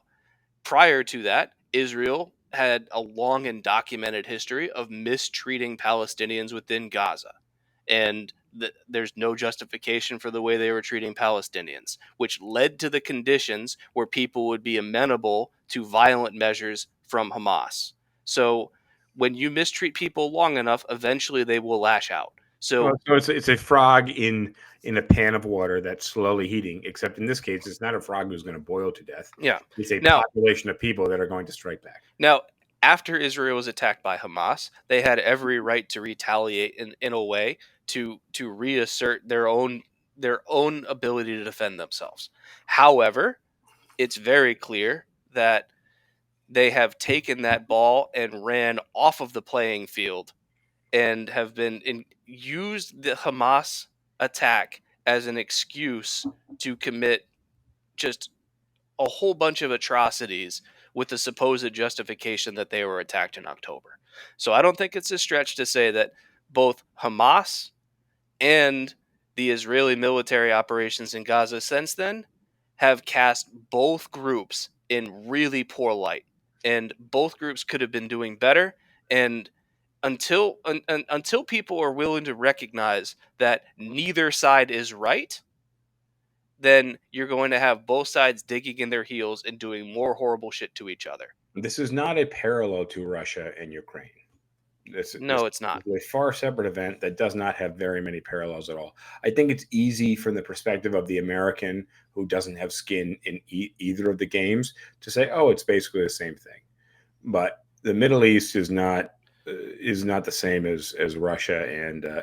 prior to that, Israel had a long and documented history of mistreating Palestinians within Gaza. And there's no justification for the way they were treating Palestinians, which led to the conditions where people would be amenable to violent measures from Hamas. So when you mistreat people long enough, eventually they will lash out. So it's a frog in a pan of water that's slowly heating. Except in this case, it's not a frog who's going to boil to death. yeah. It's a Now, population of people that are going to strike back. Now, after Israel was attacked by Hamas, they had every right to retaliate in a way to reassert their own ability to defend themselves. However, it's very clear that they have taken that ball and ran off of the playing field and have used the Hamas attack as an excuse to commit just a whole bunch of atrocities with the supposed justification that they were attacked in October. So I don't think it's a stretch to say that both Hamas and the Israeli military operations in Gaza since then have cast both groups in really poor light. And both groups could have been doing better. And until people are willing to recognize that neither side is right, then you're going to have both sides digging in their heels and doing more horrible shit to each other. This is not a parallel to Russia and Ukraine. This It's not. is a far separate event that does not have very many parallels at all. I think it's easy from the perspective of the American who doesn't have skin in either of the games to say, "Oh, it's basically the same thing." But the Middle East is not the same as Russia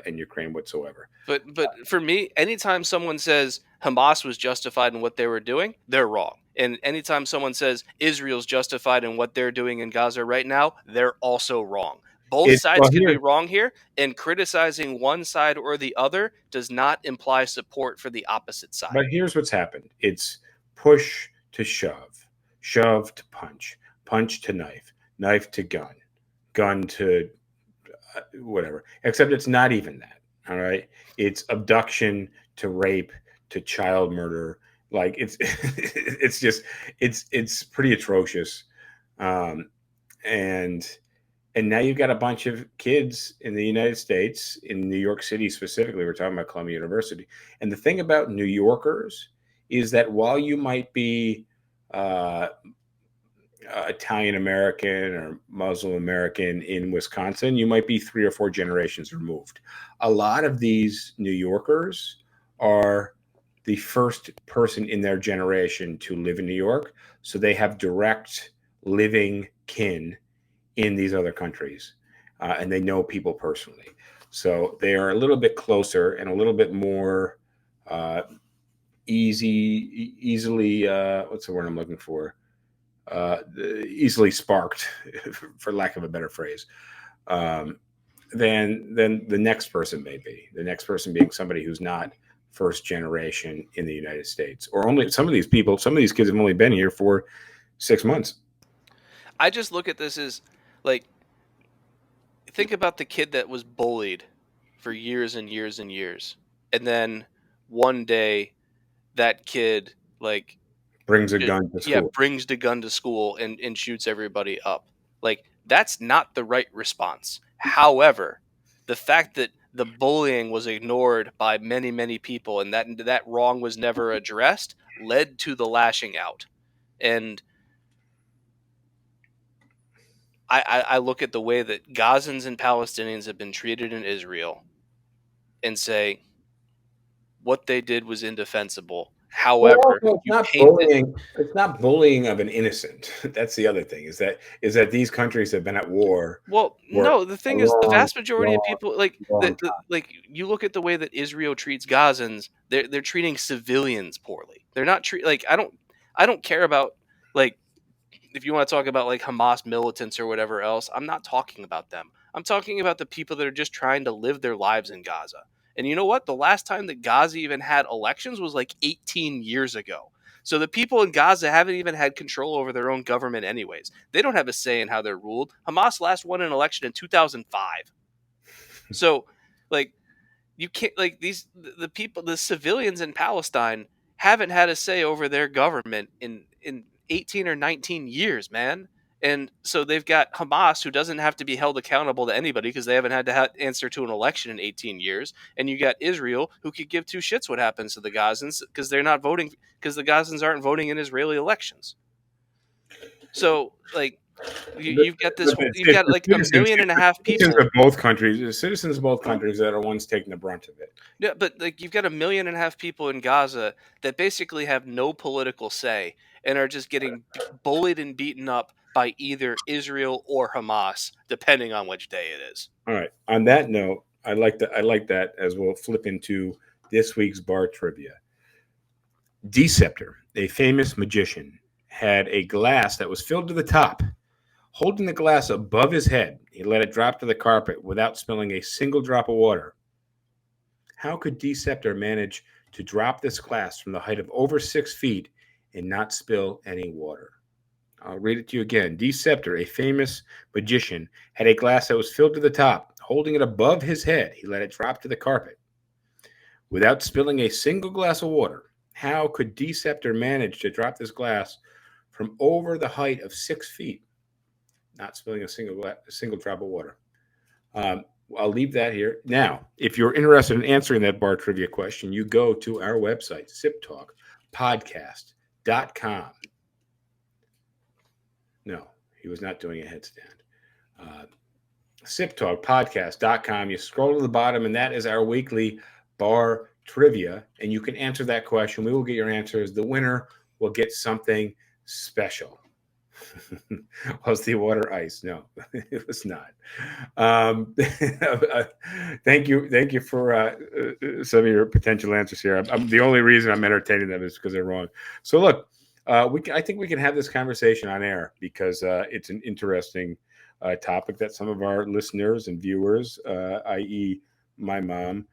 and Ukraine whatsoever. But for me, anytime someone says Hamas was justified in what they were doing, they're wrong. And anytime someone says Israel's justified in what they're doing in Gaza right now, they're also wrong. Both sides can be wrong here, and criticizing one side or the other does not imply support for the opposite side. But here's what's happened. It's push to shove, shove to punch, punch to knife, knife to gun, gun to whatever. Except it's not even that. All right. It's abduction to rape to child murder. Like it's just it's pretty atrocious. And now you've got a bunch of kids in the United States, in New York City specifically. We're talking about Columbia University. And the thing about New Yorkers is that while you might be Italian American or Muslim American in Wisconsin, you might be 3 or 4 generations removed. A lot of these New Yorkers are the first person in their generation to live in New York. So they have direct living kin in these other countries, and they know people personally. So they are a little bit closer and a little bit more easily, what's the word I'm looking for? Easily sparked, for lack of a better phrase, than the next person may be. The next person being somebody who's not first generation in the United States, or only some of these kids have only been here for 6 months. I just look at this as like, think about the kid that was bullied for years and years and years, and then one day that kid brings a gun to school. Yeah, brings the gun to school and shoots everybody up. Like, that's not the right response. However, the fact that the bullying was ignored by many, many people and that wrong was never addressed led to the lashing out. And I look at the way that Gazans and Palestinians have been treated in Israel and say what they did was indefensible. However, it's not bullying of an innocent. That's the other thing, is that these countries have been at war. Well, no, the thing is, the vast majority of people, you look at the way that Israel treats Gazans, they're treating civilians poorly. They're not I don't care about, like, if you want to talk about like Hamas militants or whatever else, I'm not talking about them. I'm talking about the people that are just trying to live their lives in Gaza. And you know what? The last time that Gaza even had elections was like 18 years ago. So the people in Gaza haven't even had control over their own government anyways. They don't have a say in how they're ruled. Hamas last won an election in 2005. So, like, you can't, like, the people, the civilians in Palestine haven't had a say over their government in 18 or 19 years, man. And so they've got Hamas, who doesn't have to be held accountable to anybody because they haven't had to answer to an election in 18 years. And you got Israel, who could give two shits what happens to the Gazans because they're not voting, because the Gazans aren't voting in Israeli elections. So, like, you've got this whole, you've got like 1.5 million people. Citizens of both countries, the citizens of both countries that are ones taking the brunt of it. Yeah, but like you've got 1.5 million people in Gaza that basically have no political say and are just getting bullied and beaten up by either Israel or Hamas, depending on which day it is. All right. On that note, I like that as we'll flip into this week's bar trivia. Dee Septor, a famous magician, had a glass that was filled to the top. Holding the glass above his head, he let it drop to the carpet without spilling a single drop of water. How could Dee Septor manage to drop this glass from the height of over 6 feet and not spill any water? I'll read it to you again. Dee Septor, a famous magician, had a glass that was filled to the top. Holding it above his head, he let it drop to the carpet without spilling a single glass of water. How could Dee Septor manage to drop this glass from over the height of 6 feet, not spilling a single drop of water? I'll leave that here. Now, if you're interested in answering that bar trivia question, you go to our website, SipTalkPodcast.com. No, he was not doing a headstand. SipTalkPodcast.com. You scroll to the bottom, and that is our weekly bar trivia, and you can answer that question. We will get your answers. The winner will get something special. Was the water ice? No, it was not. Thank you for some of your potential answers here. The only reason I'm entertaining them is because they're wrong. So look, I think we can have this conversation on air because it's an interesting topic that some of our listeners and viewers, i.e., my mom,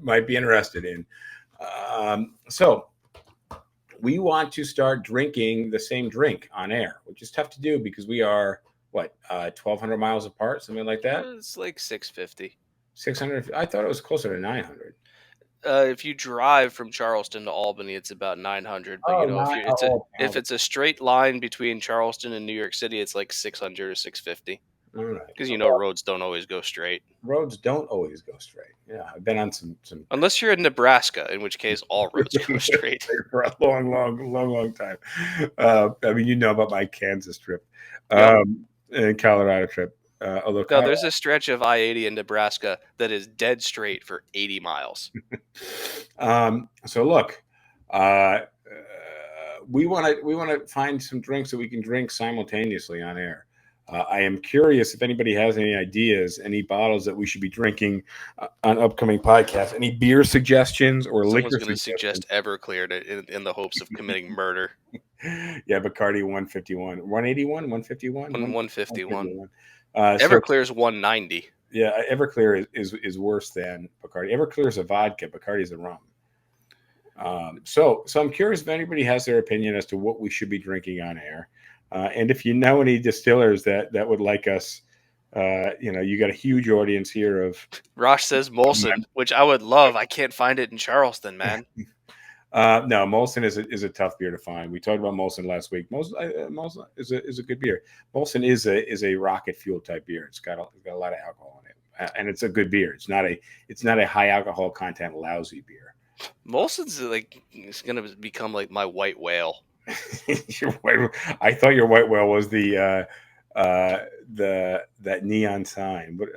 might be interested in. So we want to start drinking the same drink on air, which is tough to do because we are 1,200 miles apart, something like that. It's like 650. 600. I thought it was closer to 900. If you drive from Charleston to Albany, it's about 900. But if it's a straight line between Charleston and New York City, it's like 600 or 650. All right. Because roads don't always go straight. Roads don't always go straight. Yeah, I've been on some. Unless you're in Nebraska, in which case all roads go straight for a long time. I mean, you know about my Kansas trip, and Colorado trip. There's a stretch of I-80 in Nebraska that is dead straight for 80 miles. So look, we want to find some drinks that we can drink simultaneously on air. I am curious if anybody has any ideas, any bottles that we should be drinking on upcoming podcasts, any beer suggestions or liquor suggestions. Someone's going to suggest Everclear in the hopes of committing murder. Yeah, Bacardi 151, 181, 151, 151. Everclear is 190. Yeah, Everclear is worse than Bacardi. Everclear is a vodka. Bacardi is a rum. So I'm curious if anybody has their opinion as to what we should be drinking on air. And if you know any distillers that would like us, you got a huge audience here of. Rosh says Molson, which I would love. I can't find it in Charleston, man. No, Molson is a tough beer to find. We talked about Molson last week. Molson is a good beer. Molson is a rocket fuel type beer. It's got a lot of alcohol in it, and it's a good beer. It's not a high alcohol content lousy beer. Molson's it's gonna become like my white whale. I thought your white whale was that neon sign. But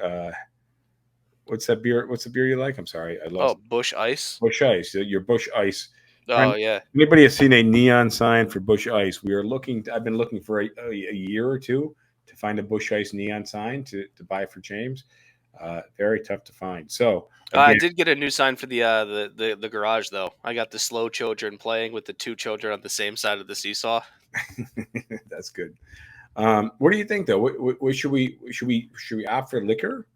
what's that beer? What's the beer you like? I'm sorry, I lost. Oh, Busch Ice. Busch Ice. Your Busch Ice. Oh yeah. Anybody has seen a neon sign for Busch Ice? We are looking. I've been looking for a year or two to find a Busch Ice neon sign to buy for James. Very tough to find. So again, I did get a new sign for the garage though. I got the slow children playing with the two children on the same side of the seesaw. That's good. What do you think though? What should we opt for liquor?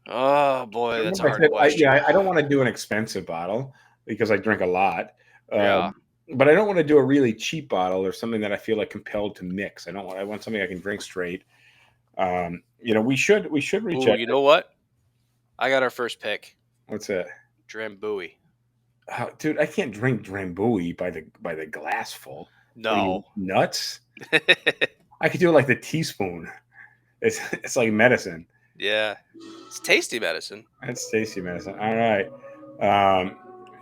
Oh boy, that's a hard I question. I don't want to do an expensive bottle because I drink a lot. Yeah. But I don't want to do a really cheap bottle or something that I feel like compelled to mix. I want something I can drink straight. We should reach Ooh, out. you know what? I got our first pick. What's that? Drambuie. Dude, I can't drink Drambuie by the glassful. What are you, No. nuts? I could do it like the teaspoon. It's like medicine. Yeah. It's tasty medicine. That's tasty medicine. All right.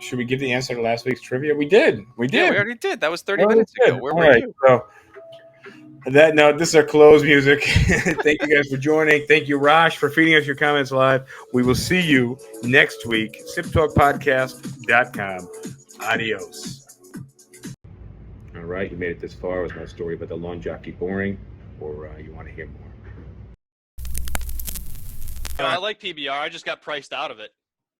Should we give the answer to last week's trivia? We did. Yeah, we already did. That was 30 minutes ago. Where were you? So this is our close music. Thank you guys for joining. Thank you, Raj, for feeding us your comments live. We will see you next week. SipTalkPodcast.com. Adios. All right, you made it this far. Was my story about the lawn jockey boring, or you want to hear more? I like PBR. I just got priced out of it.